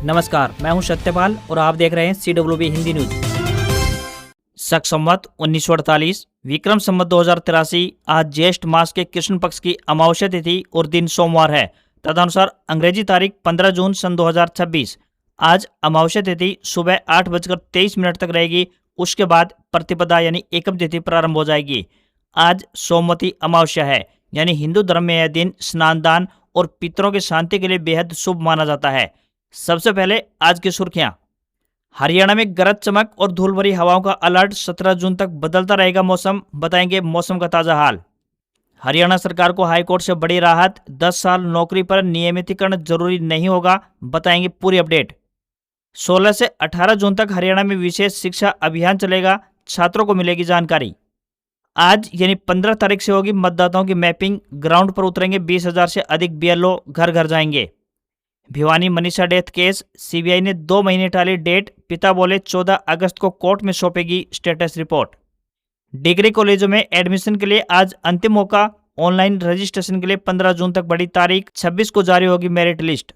नमस्कार, मैं हूं सत्यपाल और आप देख रहे हैं CWB हिंदी न्यूज। शक संवत 1948 विक्रम संवत 2083 आज ज्येष्ठ मास के कृष्ण पक्ष की अमावस्या तिथि और दिन सोमवार है। तदनुसार अंग्रेजी तारीख 15 जून सन 2026 आज अमावस्या तिथि सुबह 8:23 तक रहेगी। उसके बाद प्रतिपदा यानी एकम तिथि प्रारंभ हो जाएगी। आज सोमवती अमावस्या है, यानी हिंदू धर्म में यह दिन स्नान दान और पितरों की शांति के लिए बेहद शुभ माना जाता है। सबसे पहले आज की सुर्खियां। हरियाणा में गरज चमक और धूल भरी हवाओं का अलर्ट। 17 जून तक बदलता रहेगा मौसम, बताएंगे मौसम का ताजा हाल। हरियाणा सरकार को हाईकोर्ट से बड़ी राहत। 10 साल नौकरी पर नियमितीकरण जरूरी नहीं होगा, बताएंगे पूरी अपडेट। 16 से 18 जून तक हरियाणा में विशेष शिक्षा अभियान चलेगा, छात्रों को मिलेगी जानकारी। आज यानी 15 तारीख से होगी मतदाताओं की मैपिंग। ग्राउंड पर उतरेंगे 20,000 से अधिक BLO, घर घर जाएंगे। Bhiwani Manisha death case, CBI ने 2 महीने टाली डेट। पिता बोले 14 अगस्त को कोर्ट में सौंपेगी स्टेटस रिपोर्ट। डिग्री कॉलेजों में एडमिशन के लिए आज अंतिम मौका। ऑनलाइन रजिस्ट्रेशन के लिए 15 जून तक बड़ी तारीख। 26 को जारी होगी मेरिट लिस्ट।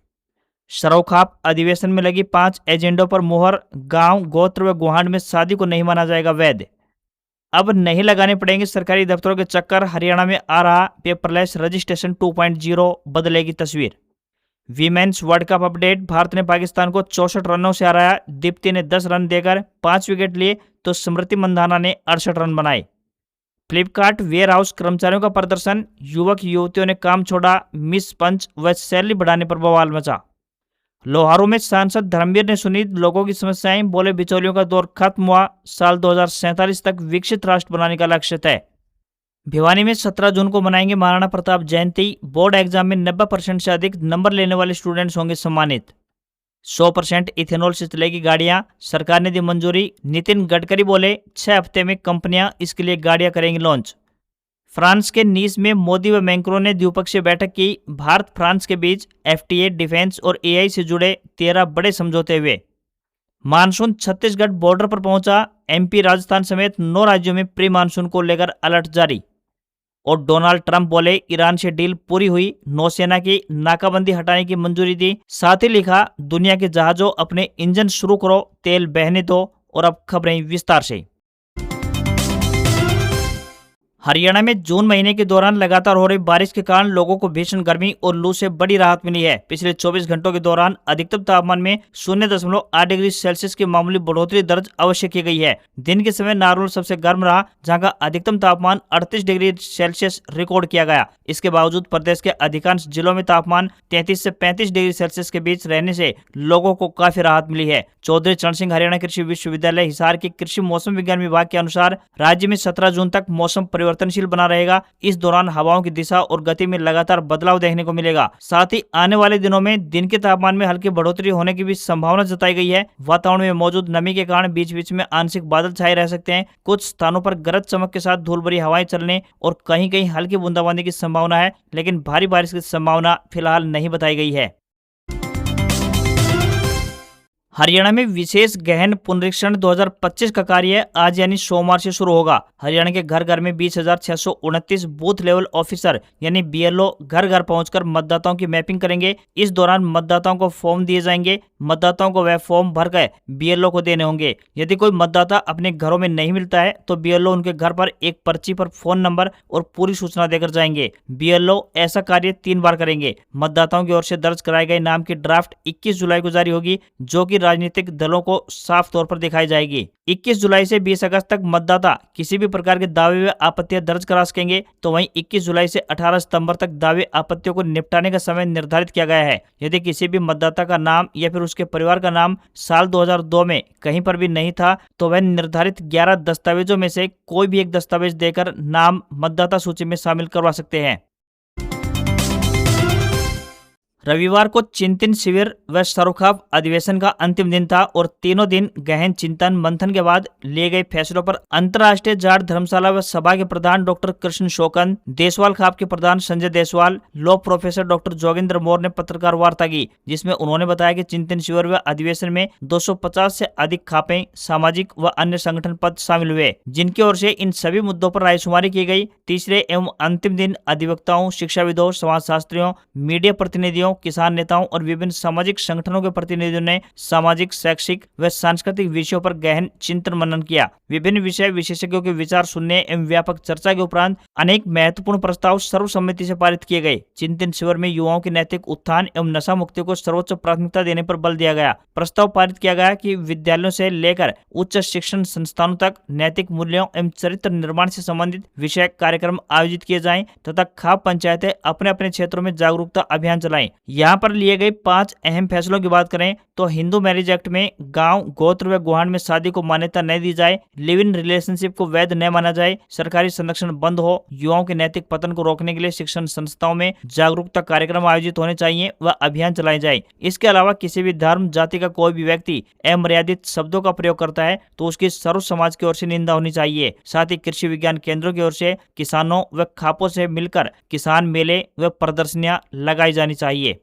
सरोखाप अधिवेशन में लगी 5 एजेंडों पर मुहर। गांव, गोत्र व गुहांड में शादी को नहीं माना जाएगा वैध। अब नहीं लगाने पड़ेंगे सरकारी दफ्तरों के चक्कर। हरियाणा में आ रहा पेपरलेस रजिस्ट्रेशन 2.0, बदलेगी तस्वीर। Women's world cup update. Bharat ने पाकिस्तान को 64 रनों से हराया। दीप्ति ने 10 रन देकर 5 विकेट लिए तो स्मृति मंधाना ने 68 रन बनाए। फ्लिपकार्ट वेयर हाउस कर्मचारियों का प्रदर्शन। युवक युवतियों ने काम छोड़ा। मिस पंच व सैलरी बढ़ाने पर बवाल मचा। लोहारू में सांसद धर्मवीर ने सुनी लोगों की समस्याएं। बोले बिचौलियों का दौर खत्म हुआ। साल 2047 तक विकसित राष्ट्र बनाने का लक्ष्य तय। भिवानी में 17 जून को मनाएंगे महाराणा प्रताप जयंती। बोर्ड एग्जाम में 90% से अधिक नंबर लेने वाले स्टूडेंट्स होंगे सम्मानित। 100% इथेनॉल से चलेगी गाड़ियां, सरकार ने दी मंजूरी। नितिन गडकरी बोले 6 हफ्ते में कंपनियां इसके लिए गाड़ियां करेंगी लॉन्च। फ्रांस के नीस में मोदी व मैक्रों ने द्विपक्षीय बैठक की। भारत फ्रांस के बीच FTA, डिफेंस और AI से जुड़े 13 बड़े समझौते हुए। मानसून छत्तीसगढ़ बॉर्डर पर पहुंचा। MP, राजस्थान समेत 9 राज्यों में प्री मानसून को लेकर अलर्ट जारी। और डोनाल्ड ट्रंप बोले ईरान से डील पूरी हुई। नौसेना की नाकाबंदी हटाने की मंजूरी दी। साथ ही लिखा दुनिया के जहाजों अपने इंजन शुरू करो, तेल बहने दो। और अब खबरें विस्तार से। हरियाणा में जून महीने के दौरान लगातार हो रही बारिश के कारण लोगों को भीषण गर्मी और लू से बड़ी राहत मिली है। पिछले 24 घंटों के दौरान अधिकतम तापमान में 0.8 डिग्री सेल्सियस की मामूली बढ़ोतरी दर्ज अवश्य की गई है। दिन के समय नारनौल सबसे गर्म रहा, जहां का अधिकतम तापमान 38 डिग्री सेल्सियस रिकॉर्ड किया गया। इसके बावजूद प्रदेश के अधिकांश जिलों में तापमान 33 से 35 डिग्री सेल्सियस के बीच रहने से लोगों को काफी राहत मिली है। चौधरी चरण सिंह हरियाणा कृषि विश्वविद्यालय हिसार के कृषि मौसम विज्ञान विभाग के अनुसार राज्य में 17 जून तक मौसम परिवर्तनशील बना रहेगा। इस दौरान हवाओं की दिशा और गति में लगातार बदलाव देखने को मिलेगा। साथ ही आने वाले दिनों में दिन के तापमान में हल्की बढ़ोतरी होने की भी संभावना जताई गई है। वातावरण में मौजूद नमी के कारण बीच बीच में आंशिक बादल छाए रह सकते हैं। कुछ स्थानों पर गरज चमक के साथ धूल भरी हवाएं चलने और कहीं कहीं हल्की बूंदाबांदी की संभावना है, लेकिन भारी बारिश की संभावना फिलहाल नहीं बताई गई है। हरियाणा में विशेष गहन पुनरीक्षण 2025 का कार्य आज यानी सोमवार से शुरू होगा। हरियाणा के घर घर में 20,629 बूथ लेवल ऑफिसर यानी BLO घर घर पहुंचकर मतदाताओं की मैपिंग करेंगे। इस दौरान मतदाताओं को फॉर्म दिए जाएंगे। मतदाताओं को वह फॉर्म भरकर BLO को देने होंगे। यदि कोई मतदाता अपने घरों में नहीं मिलता है तो BLO उनके घर पर एक पर्ची पर फोन नंबर और पूरी सूचना देकर जाएंगे। BLO ऐसा कार्य 3 बार करेंगे। मतदाताओं की ओर से दर्ज कराए गए नाम की ड्राफ्ट 21 जुलाई को जारी होगी, जो कि राजनीतिक दलों को साफ तौर पर दिखाई जाएगी। 21 जुलाई से 20 अगस्त तक मतदाता किसी भी प्रकार के दावे व आपत्तियां दर्ज करा सकेंगे। तो वहीं 21 जुलाई से 18 सितंबर तक दावे आपत्तियों को निपटाने का समय निर्धारित किया गया है। यदि किसी भी मतदाता का नाम या फिर उसके परिवार का नाम साल 2002 में कहीं पर भी नहीं था तो वह निर्धारित 11 दस्तावेजों में से कोई भी एक दस्तावेज देकर नाम मतदाता सूची में शामिल करवा सकते हैं। रविवार को चिंतन शिविर व सरोखाप अधिवेशन का अंतिम दिन था और तीनों दिन गहन चिंतन मंथन के बाद लिए गए फैसलों पर अंतर्राष्ट्रीय जाट धर्मशाला व सभा के प्रधान डॉक्टर कृष्ण शोकन, देसवाल खाप के प्रधान Sanjay Deswal, law professor doctor Joginder Mor ने पत्रकार वार्ता की, जिसमें उन्होंने बताया कि चिंतन शिविर व अधिवेशन में 250 से अधिक खापें, सामाजिक व अन्य संगठन पद शामिल हुए, जिनकी ओर से इन सभी मुद्दों पर रायशुमारी की गई। तीसरे एवं अंतिम दिन अधिवक्ताओं, शिक्षाविदों, समाजशास्त्रियों, मीडिया प्रतिनिधियों, किसान नेताओं और विभिन्न सामाजिक संगठनों के प्रतिनिधियों ने सामाजिक, शैक्षिक व सांस्कृतिक विषयों पर गहन चिंतन मनन किया। विभिन्न विषय विशेषज्ञों के विचार सुनने एवं व्यापक चर्चा के उपरांत अनेक महत्वपूर्ण प्रस्ताव सर्वसम्मति से पारित किए गए। चिंतन शिविर में युवाओं के नैतिक उत्थान एवं नशा मुक्ति को सर्वोच्च प्राथमिकता देने पर बल दिया गया। प्रस्ताव पारित किया गया कि विद्यालयों से लेकर उच्च शिक्षण संस्थानों तक नैतिक मूल्यों एवं चरित्र निर्माण से संबंधित विषय कार्यक्रम आयोजित किए जाएं तथा खाप पंचायतें अपने अपने क्षेत्रों में जागरूकता अभियान चलाएं। यहाँ पर लिए गए 5 अहम फैसलों की बात करें तो हिंदू मैरिज एक्ट में गांव, गोत्र व गुहान में शादी को मान्यता नहीं दी जाए, लिव इन रिलेशनशिप को वैध न माना जाए, सरकारी संरक्षण बंद हो, युवाओं के नैतिक पतन को रोकने के लिए शिक्षण संस्थाओं में जागरूकता कार्यक्रम आयोजित होने चाहिए व अभियान चलाए जाए। इसके अलावा किसी भी धर्म, जाति का कोई भी व्यक्ति अमर्यादित शब्दों का प्रयोग करता है तो उसकी सर्व समाज की ओर से निंदा होनी चाहिए। साथ ही कृषि विज्ञान केंद्रों की ओर से किसानों व खापों से मिलकर किसान मेले व प्रदर्शनियां लगाई जानी चाहिए।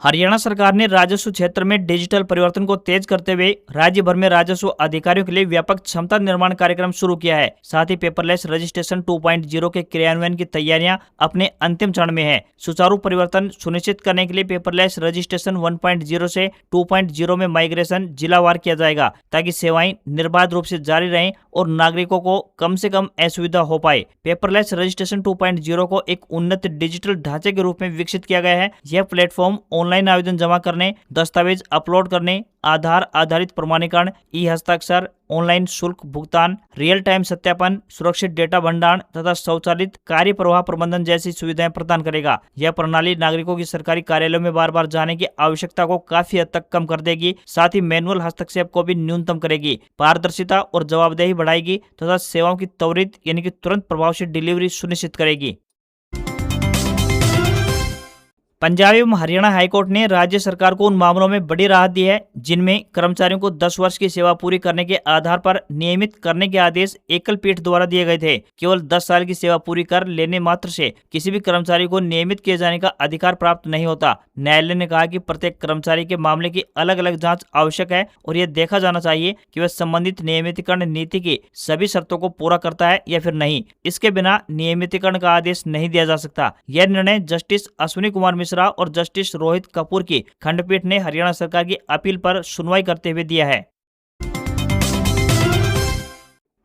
हरियाणा सरकार ने राजस्व क्षेत्र में डिजिटल परिवर्तन को तेज करते हुए राज्य भर में राजस्व अधिकारियों के लिए व्यापक क्षमता निर्माण कार्यक्रम शुरू किया है। साथ ही पेपरलेस रजिस्ट्रेशन 2.0 के क्रियान्वयन की तैयारियां अपने अंतिम चरण में है। सुचारू परिवर्तन सुनिश्चित करने के लिए पेपरलेस रजिस्ट्रेशन 1.0 से 2.0 में माइग्रेशन जिलावार किया जाएगा ताकि सेवाएं निर्बाध रूप से जारी रहें और नागरिकों को कम से कम असुविधा हो पाए। पेपरलेस रजिस्ट्रेशन 2.0 को एक उन्नत डिजिटल ढांचे के रूप में विकसित किया गया है। यह प्लेटफॉर्म ऑनलाइन आवेदन जमा करने, दस्तावेज अपलोड करने, आधार आधारित प्रमाणीकरण, ई-हस्ताक्षर, ऑनलाइन शुल्क भुगतान, रियल टाइम सत्यापन, सुरक्षित डेटा भंडारण तथा स्वचालित कार्य प्रवाह प्रबंधन जैसी सुविधाएं प्रदान करेगा। यह प्रणाली नागरिकों की सरकारी कार्यालयों में बार बार जाने की आवश्यकता को काफी हद तक कम कर देगी। साथ ही मैनुअल हस्तक्षेप को भी न्यूनतम करेगी, पारदर्शिता और जवाबदेही बढ़ाएगी तथा सेवाओं की त्वरित यानी कि तुरंत प्रभाव से डिलीवरी सुनिश्चित करेगी। पंजाब एवं हरियाणा हाईकोर्ट ने राज्य सरकार को उन मामलों में बड़ी राहत दी है जिनमें कर्मचारियों को 10 वर्ष की सेवा पूरी करने के आधार पर नियमित करने के आदेश एकल पीठ द्वारा दिए गए थे। केवल 10 साल की सेवा पूरी कर लेने मात्र से किसी भी कर्मचारी को नियमित किए जाने का अधिकार प्राप्त नहीं होता। न्यायालय ने कहा कि प्रत्येक कर्मचारी के मामले की अलग अलग जाँच आवश्यक है और यह देखा जाना चाहिए कि वह संबंधित नियमितीकरण नीति की सभी शर्तों को पूरा करता है या फिर नहीं। इसके बिना नियमितीकरण का आदेश नहीं दिया जा सकता। यह निर्णय जस्टिस अश्विनी कुमार मिश्रा और जस्टिस रोहित कपूर की खंडपीठ ने हरियाणा सरकार की अपील पर सुनवाई करते हुए दिया है।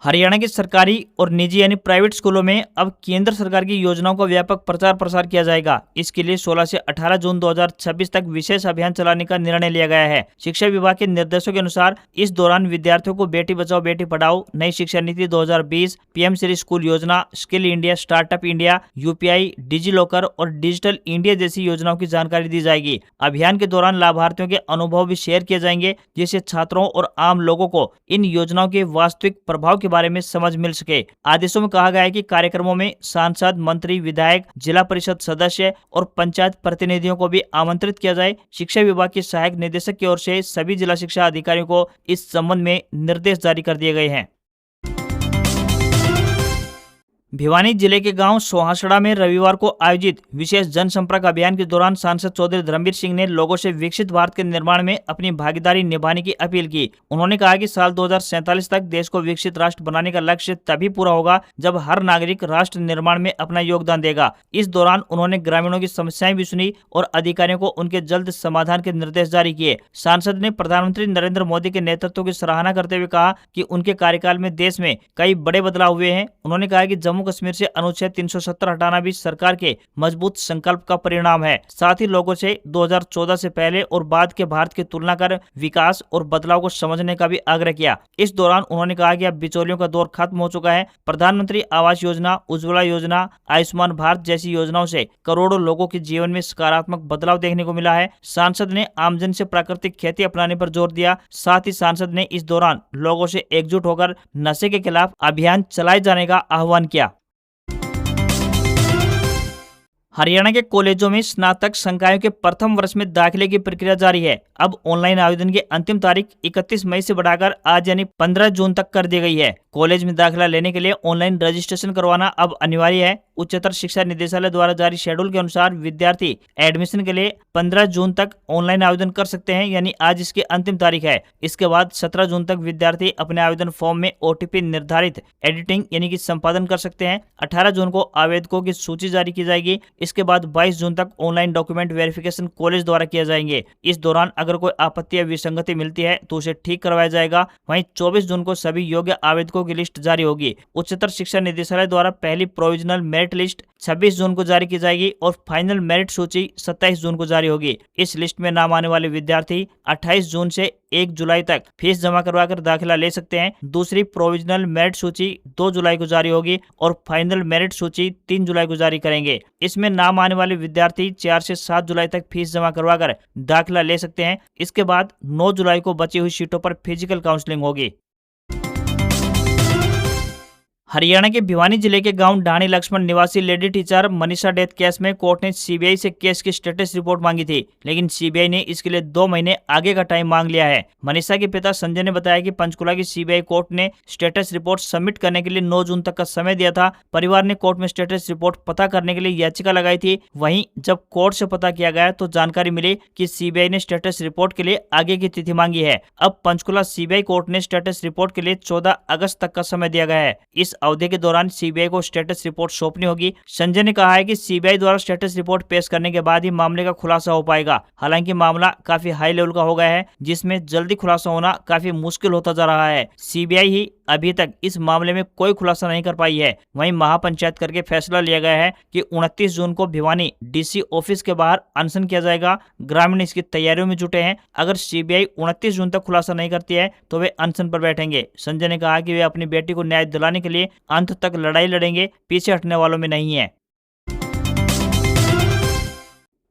हरियाणा के सरकारी और निजी यानी प्राइवेट स्कूलों में अब केंद्र सरकार की योजनाओं का व्यापक प्रचार प्रसार किया जाएगा। इसके लिए 16 से 18 जून 2026 तक विशेष अभियान चलाने का निर्णय लिया गया है। शिक्षा विभाग के निर्देशों के अनुसार इस दौरान विद्यार्थियों को बेटी बचाओ बेटी पढ़ाओ, नई शिक्षा नीति 2020, पीएम श्री स्कूल योजना, skill India, startup India, UPI, digi locker और डिजिटल इंडिया जैसी योजनाओं की जानकारी दी जाएगी। अभियान के दौरान लाभार्थियों के अनुभव भी शेयर किए जाएंगे जिससे छात्रों और आम लोगों को इन योजनाओं के वास्तविक प्रभाव के बारे में समझ मिल सके। आदेशों में कहा गया है कि कार्यक्रमों में सांसद, मंत्री, विधायक, जिला परिषद सदस्य और पंचायत प्रतिनिधियों को भी आमंत्रित किया जाए। शिक्षा विभाग के सहायक निदेशक की ओर से सभी जिला शिक्षा अधिकारियों को इस संबंध में निर्देश जारी कर दिए गए हैं। भिवानी जिले के गांव सोहासड़ा में रविवार को आयोजित विशेष जनसंपर्क अभियान के दौरान सांसद चौधरी धर्मवीर सिंह ने लोगों से विकसित भारत के निर्माण में अपनी भागीदारी निभाने की अपील की। उन्होंने कहा कि साल 2047 तक देश को विकसित राष्ट्र बनाने का लक्ष्य तभी पूरा होगा जब हर नागरिक राष्ट्र निर्माण में अपना योगदान देगा। इस दौरान उन्होंने ग्रामीणों की समस्याएं भी सुनी और अधिकारियों को उनके जल्द समाधान के निर्देश जारी किए। सांसद ने प्रधानमंत्री नरेंद्र मोदी के नेतृत्व की सराहना करते हुए कहा कि उनके कार्यकाल में देश में कई बड़े बदलाव हुए हैं। उन्होंने कहा कि जम्मू कश्मीर से अनुच्छेद 370 हटाना भी सरकार के मजबूत संकल्प का परिणाम है। साथ ही लोगों से 2014 से पहले और बाद के भारत की तुलना कर विकास और बदलाव को समझने का भी आग्रह किया। इस दौरान उन्होंने कहा कि अब बिचौलियों का दौर खत्म हो चुका है। प्रधानमंत्री आवास योजना, उज्ज्वला योजना, आयुष्मान भारत जैसी योजनाओं से करोड़ों लोगों के जीवन में सकारात्मक बदलाव देखने को मिला है। सांसद ने आमजन से प्राकृतिक खेती अपनाने पर जोर दिया। साथ ही सांसद ने इस दौरान लोगों से एकजुट होकर नशे के खिलाफ अभियान चलाए जाने का आह्वान किया। हरियाणा के कॉलेजों में स्नातक संकायों के प्रथम वर्ष में दाखिले की प्रक्रिया जारी है। अब ऑनलाइन आवेदन की अंतिम तारीख 31 मई से बढ़ाकर आज यानी 15 जून तक कर दी गई है। कॉलेज में दाखिला लेने के लिए ऑनलाइन रजिस्ट्रेशन करवाना अब अनिवार्य है। उच्चतर शिक्षा निदेशालय द्वारा जारी शेड्यूल के अनुसार विद्यार्थी एडमिशन के लिए 15 जून तक ऑनलाइन आवेदन कर सकते हैं, यानी आज इसकी अंतिम तारीख है। इसके बाद 17 जून तक विद्यार्थी अपने आवेदन फॉर्म में OTP निर्धारित एडिटिंग यानी कि संपादन कर सकते हैं। 18 जून को आवेदकों की सूची जारी की जाएगी। इसके बाद 22 जून तक ऑनलाइन डॉक्यूमेंट वेरिफिकेशन कॉलेज द्वारा किया जाएंगे। इस दौरान अगर कोई आपत्ति या विसंगति मिलती है तो उसे ठीक करवाया जाएगा। वहीं 24 जून को सभी योग्य आवेदकों की लिस्ट जारी होगी। उच्चतर शिक्षा निदेशालय द्वारा पहली प्रोविजनल मेरिट लिस्ट 26 जून को जारी की जाएगी और फाइनल मेरिट सूची 27 जून को जारी होगी। इस लिस्ट में नाम आने वाले विद्यार्थी 28 जून से 1 जुलाई तक फीस जमा करवाकर दाखिला ले सकते हैं। दूसरी प्रोविजनल मेरिट सूची 2 जुलाई को जारी होगी और फाइनल मेरिट सूची 3 जुलाई को जारी करेंगे। इसमें नाम आने वाले विद्यार्थी 4 से 7 जुलाई तक फीस जमा करवाकर दाखिला ले सकते हैं। इसके बाद 9 जुलाई को बची हुई सीटों पर फिजिकल काउंसलिंग होगी। हरियाणा के भिवानी जिले के गांव ढाणी लक्ष्मण निवासी lady teacher Manisha death case में कोर्ट ने सीबीआई से केस की स्टेटस रिपोर्ट मांगी थी, लेकिन सीबीआई ने इसके लिए 2 महीने आगे का टाइम मांग लिया है। मनीषा के पिता संजय ने बताया कि पंचकुला की सीबीआई कोर्ट ने स्टेटस रिपोर्ट सबमिट करने के लिए 9 जून तक का समय दिया था। परिवार ने कोर्ट में स्टेटस रिपोर्ट पता करने के लिए याचिका लगाई थी। वहीं जब कोर्ट से पता किया गया तो जानकारी मिली कि सीबीआई ने स्टेटस रिपोर्ट के लिए आगे की तिथि मांगी है। अब पंचकुला सीबीआई कोर्ट ने स्टेटस रिपोर्ट के लिए 14 अगस्त तक का समय दिया गया है। इस अवधि के दौरान सीबीआई को स्टेटस रिपोर्ट सौंपनी होगी। संजय ने कहा है कि सीबीआई द्वारा स्टेटस रिपोर्ट पेश करने के बाद ही मामले का खुलासा हो पाएगा। हालांकि मामला काफी हाई लेवल का हो गया है, जिसमें जल्दी खुलासा होना काफी मुश्किल होता जा रहा है। सीबीआई ही अभी तक इस मामले में कोई खुलासा नहीं कर पाई है। वहीं महापंचायत करके फैसला लिया गया है कि 29 जून को भिवानी डीसी ऑफिस के बाहर अनशन किया जाएगा। ग्रामीण इसकी तैयारियों में जुटे हैं। अगर सीबीआई 29 जून तक खुलासा नहीं करती है तो वे अनशन पर बैठेंगे। संजय ने कहा कि वे अपनी बेटी को न्याय दिलाने के लिए अंत तक लड़ाई लड़ेंगे, पीछे हटने वालों में नहीं है।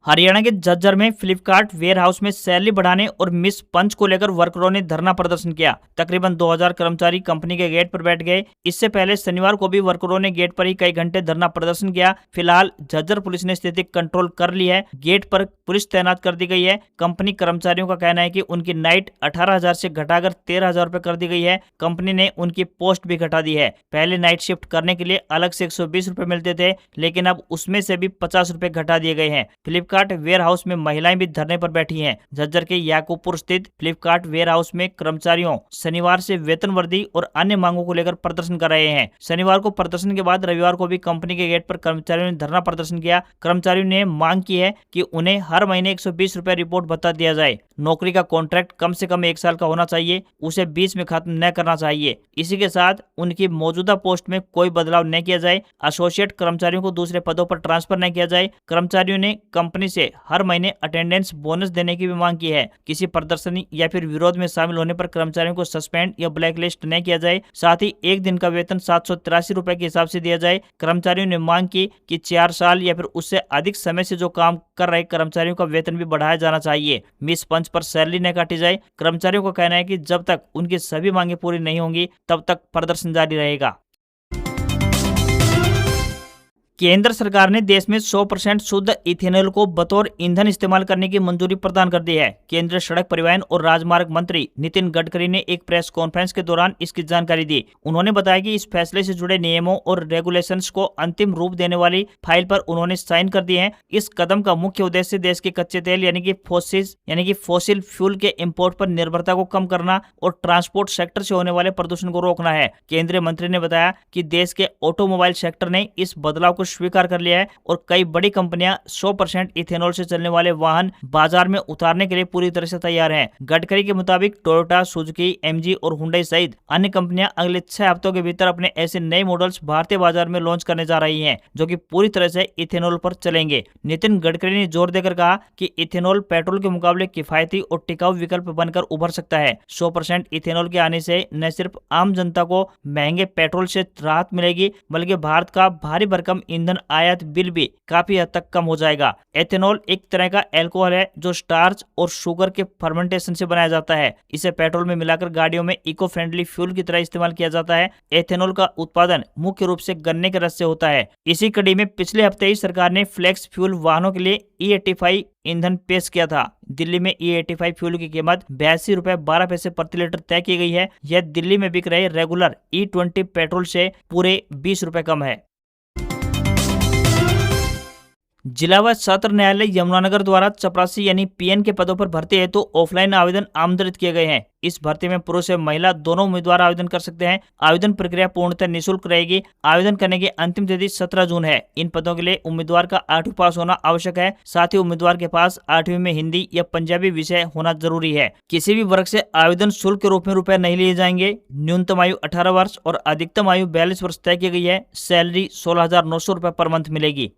हरियाणा के झज्जर में फ्लिपकार्ट वेयरहाउस में सैलरी बढ़ाने और मिस पंच को लेकर वर्करों ने धरना प्रदर्शन किया। तकरीबन 2000 कर्मचारी कंपनी के गेट पर बैठ गए। इससे पहले शनिवार को भी वर्करों ने गेट पर ही कई घंटे धरना प्रदर्शन किया। फिलहाल झज्जर पुलिस ने स्थिति कंट्रोल कर ली है। गेट पर पुलिस तैनात कर दी गई है। कंपनी कर्मचारियों का कहना है कि उनकी नाइट 18,000 से घटाकर 13,000 रुपए कर दी गई है। कंपनी ने उनकी पोस्ट भी घटा दी है। पहले नाइट शिफ्ट करने के लिए अलग से 120 रुपए मिलते थे, लेकिन अब उसमें से भी 50 रुपए घटा दिए गए हैं। फ्लिपकार्ट वेयर हाउस में महिलाएं भी धरने पर बैठी हैं। झज्जर के याकूबपुर स्थित फ्लिपकार्ट वेयर हाउस में कर्मचारियों शनिवार से वेतन वृद्धि और अन्य मांगों को लेकर प्रदर्शन कर रहे हैं। शनिवार को प्रदर्शन के बाद रविवार को भी कंपनी के गेट पर कर्मचारियों ने धरना प्रदर्शन किया। कर्मचारियों ने मांग की है कि उन्हें हर महीने 120 रुपए रिपोर्ट भत्ता दिया जाए। नौकरी का कॉन्ट्रैक्ट कम से कम 1 साल का होना चाहिए, उसे बीच में खत्म न करना चाहिए। इसी के साथ उनकी मौजूदा पोस्ट में कोई बदलाव न किया जाए। एसोसिएट कर्मचारियों को दूसरे पदों पर ट्रांसफर न किया जाए। कर्मचारियों ने कंपनी से हर महीने अटेंडेंस बोनस देने की भी मांग की है। किसी प्रदर्शनी या फिर विरोध में शामिल होने पर कर्मचारियों को सस्पेंड या ब्लैक लिस्ट न किया जाए। साथ ही 1 दिन का वेतन 783 रुपए के हिसाब से दिया जाए। कर्मचारियों ने मांग की कि 4 साल या फिर उससे अधिक समय से जो काम कर रहे कर्मचारियों का वेतन भी बढ़ाया जाना चाहिए। मिस पंच पर सैलरी न काटी जाए। कर्मचारियों का कहना है कि जब तक उनकी सभी मांगे पूरी नहीं होंगी तब तक प्रदर्शन जारी रहेगा। केंद्र सरकार ने देश में 100% शुद्ध इथेनॉल को बतौर ईंधन इस्तेमाल करने की मंजूरी प्रदान कर दी है। केंद्रीय सड़क परिवहन और राजमार्ग मंत्री नितिन गडकरी ने एक प्रेस कॉन्फ्रेंस के दौरान इसकी जानकारी दी। उन्होंने बताया कि इस फैसले से जुड़े नियमों और रेगुलेशंस को अंतिम रूप देने वाली फाइल पर उन्होंने साइन कर दिए हैं। इस कदम का मुख्य उद्देश्य देश के कच्चे तेल यानी कि फॉसिल फ्यूल के इम्पोर्ट पर निर्भरता को कम करना और ट्रांसपोर्ट सेक्टर से होने वाले प्रदूषण को रोकना है। केंद्रीय मंत्री ने बताया कि देश के ऑटोमोबाइल सेक्टर ने इस बदलाव को स्वीकार कर लिया है और कई बड़ी कंपनियां 100% इथेनॉल से चलने वाले वाहन बाजार में उतारने के लिए पूरी तरह से तैयार हैं। गडकरी के मुताबिक टोयोटा, सुजुकी, एमजी और हुंडई सहित अन्य कंपनियां अगले 6 हफ्तों के भीतर अपने ऐसे नए मॉडल्स भारतीय बाजार में लॉन्च करने जा रही हैं, जो कि पूरी तरह से इथेनॉल पर चलेंगे। नितिन गडकरी ने जोर देकर कहा कि इथेनॉल पेट्रोल के मुकाबले किफायती और टिकाऊ विकल्प बनकर उभर सकता है। 100% इथेनॉल के आने से न सिर्फ आम जनता को महंगे पेट्रोल से राहत मिलेगी, बल्कि भारत का भारी भरकम ईंधन आयात बिल भी काफी हद तक कम हो जाएगा। एथेनॉल एक तरह का अल्कोहल है जो स्टार्च और शुगर के फर्मेंटेशन से बनाया जाता है। इसे पेट्रोल में मिलाकर गाड़ियों में इको फ्रेंडली फ्यूल की तरह इस्तेमाल किया जाता है। एथेनॉल का उत्पादन मुख्य रूप से गन्ने के रस से होता है। इसी कड़ी में पिछले हफ्ते ही सरकार ने फ्लेक्स फ्यूल वाहनों के लिए E85 ईंधन पेश किया था। दिल्ली में E85 फ्यूल की कीमत 82 रुपए 12 पैसे प्रति लीटर तय की गई है। यह दिल्ली में बिक रहे रेगुलर E20 पेट्रोल से पूरे 20 रुपए कम है। जिला व सत्र न्यायालय यमुनानगर द्वारा चपरासी यानी पीएन के पदों पर भर्ती हेतु ऑफलाइन आवेदन आमंत्रित किए गए हैं। इस भर्ती में पुरुष एवं महिला दोनों उम्मीदवार आवेदन कर सकते हैं। आवेदन प्रक्रिया पूर्णतः निःशुल्क रहेगी। आवेदन करने की अंतिम तिथि 17 जून है। इन पदों के लिए उम्मीदवार का 8वीं पास होना आवश्यक है। साथ ही उम्मीदवार के पास 8वीं में हिंदी या पंजाबी विषय होना जरूरी है। किसी भी वर्ग से आवेदन शुल्क के रूप में रुपए नहीं लिए जाएंगे। न्यूनतम आयु 18 वर्ष और अधिकतम आयु 42 वर्ष तय की गई है। सैलरी 16,900 रुपए पर मंथ मिलेगी।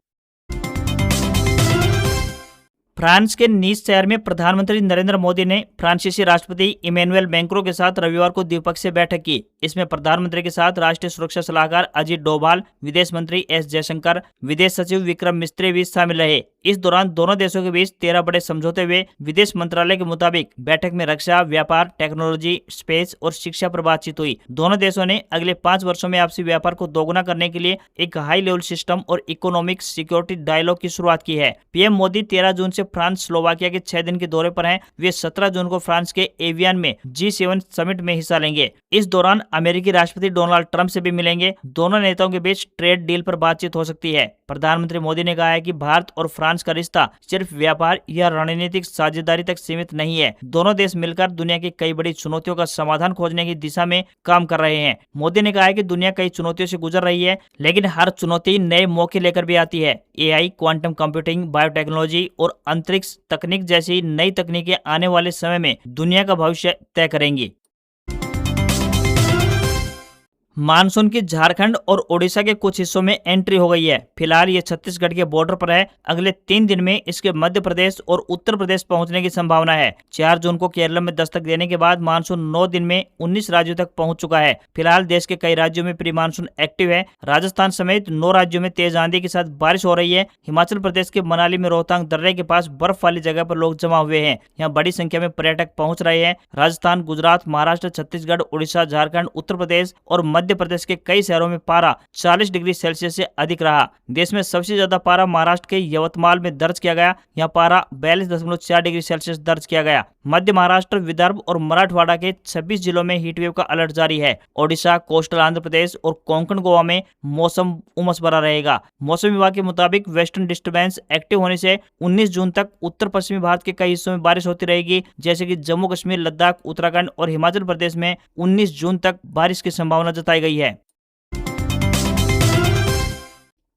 फ्रांस के नीस शहर में प्रधानमंत्री नरेंद्र मोदी ने फ्रांसीसी राष्ट्रपति इमैनुएल मैक्रों के साथ रविवार को द्विपक्षीय बैठक की। इसमें प्रधानमंत्री के साथ राष्ट्रीय सुरक्षा सलाहकार अजीत डोभाल, विदेश मंत्री एस जयशंकर, विदेश सचिव विक्रम मिस्त्री भी शामिल रहे। इस दौरान दोनों देशों के बीच 13 बड़े समझौते हुए। विदेश मंत्रालय के मुताबिक बैठक में रक्षा, व्यापार, टेक्नोलॉजी, स्पेस और शिक्षा पर बातचीत हुई। दोनों देशों ने अगले 5 वर्षों में आपसी व्यापार को दोगुना करने के लिए एक हाई लेवल सिस्टम और इकोनॉमिक सिक्योरिटी डायलॉग की शुरुआत की है। पीएम मोदी 13 जून से फ्रांस स्लोवाकिया के 6 दिन के दौरे पर हैं। वे 17 जून को फ्रांस के एवियन में G7 समिट में हिस्सा लेंगे। इस दौरान अमेरिकी राष्ट्रपति डोनाल्ड ट्रंप से भी मिलेंगे। दोनों नेताओं के बीच ट्रेड डील पर बातचीत हो सकती है। प्रधानमंत्री मोदी ने कहा है कि भारत और फ्रांस का रिश्ता सिर्फ व्यापार या रणनीतिक साझेदारी तक सीमित नहीं है। दोनों देश मिलकर दुनिया की कई बड़ी चुनौतियों का समाधान खोजने की दिशा में काम कर रहे हैं। मोदी ने कहा है कि दुनिया कई चुनौतियों से गुजर रही है, लेकिन हर चुनौती नए मौके लेकर भी आती है। AI, क्वांटम कंप्यूटिंग, बायोटेक्नोलॉजी और अंतरिक्ष तकनीक जैसी नई तकनीकें आने वाले समय में दुनिया का भविष्य तय करेंगी। मानसून की झारखंड और ओडिशा के कुछ हिस्सों में एंट्री हो गई है। फिलहाल ये छत्तीसगढ़ के बॉर्डर पर है। अगले 3 दिन में इसके मध्य प्रदेश और उत्तर प्रदेश पहुंचने की संभावना है। 4 जून को केरल में दस्तक देने के बाद मानसून 9 दिन में 19 राज्यों तक पहुंच चुका है। फिलहाल देश के कई राज्यों में प्री मानसून एक्टिव है। राजस्थान समेत 9 राज्यों में तेज आंधी के साथ बारिश हो रही है। हिमाचल प्रदेश के मनाली में रोहतांग दर्रे के पास बर्फ वाली जगह पर लोग जमा हुए हैं। यहाँ बड़ी संख्या में पर्यटक पहुंच रहे हैं। राजस्थान, गुजरात, महाराष्ट्र, छत्तीसगढ़, उड़ीसा, झारखंड, उत्तर प्रदेश और मध्य प्रदेश के कई शहरों में पारा 40 डिग्री सेल्सियस से अधिक रहा। देश में सबसे ज्यादा पारा महाराष्ट्र के यवतमाल में दर्ज किया गया। यहाँ पारा 42.4 डिग्री सेल्सियस दर्ज किया गया। मध्य महाराष्ट्र, विदर्भ और मराठवाड़ा के 26 जिलों में हीटवेव का अलर्ट जारी है। ओडिशा, कोस्टल आंध्र प्रदेश और कोंकण गोवा में मौसम उमस भरा रहेगा। मौसम विभाग के मुताबिक वेस्टर्न डिस्टर्बेंस एक्टिव होने से 19 जून तक उत्तर पश्चिमी भारत के कई हिस्सों में बारिश होती रहेगी, जैसे कि जम्मू कश्मीर, लद्दाख, उत्तराखंड और हिमाचल प्रदेश में 19 जून तक बारिश की संभावना जताई गई है।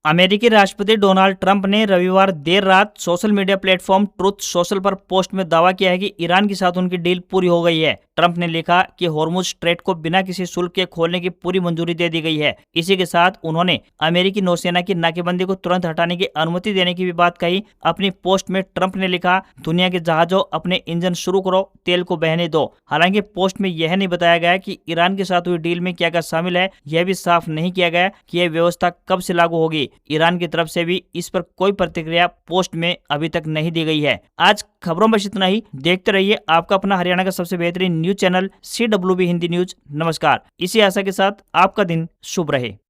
अमेरिकी राष्ट्रपति डोनाल्ड ट्रंप ने रविवार देर रात social media platform truth social पर पोस्ट में दावा किया है कि ईरान के साथ उनकी डील पूरी हो गई है। ट्रंप ने लिखा कि हॉर्मुज स्ट्रेट को बिना किसी शुल्क के खोलने की पूरी मंजूरी दे दी गई है। इसी के साथ उन्होंने अमेरिकी नौसेना की नाकेबंदी को तुरंत हटाने की अनुमति देने की भी बात कही। अपनी पोस्ट में ट्रंप ने लिखा, दुनिया के जहाजों अपने इंजन शुरू करो, तेल को बहने दो। हालांकि पोस्ट में यह नहीं बताया गया कि ईरान के साथ हुई डील में क्या क्या शामिल है। यह भी साफ नहीं किया गया कि यह व्यवस्था कब से लागू होगी। ईरान की तरफ से भी इस पर कोई प्रतिक्रिया पोस्ट में अभी तक नहीं दी गई है। आज खबरों में इतना ही। देखते रहिए आपका अपना हरियाणा का सबसे बेहतरीन news channel CWB Hindi news. नमस्कार। इसी आशा के साथ आपका दिन शुभ रहे।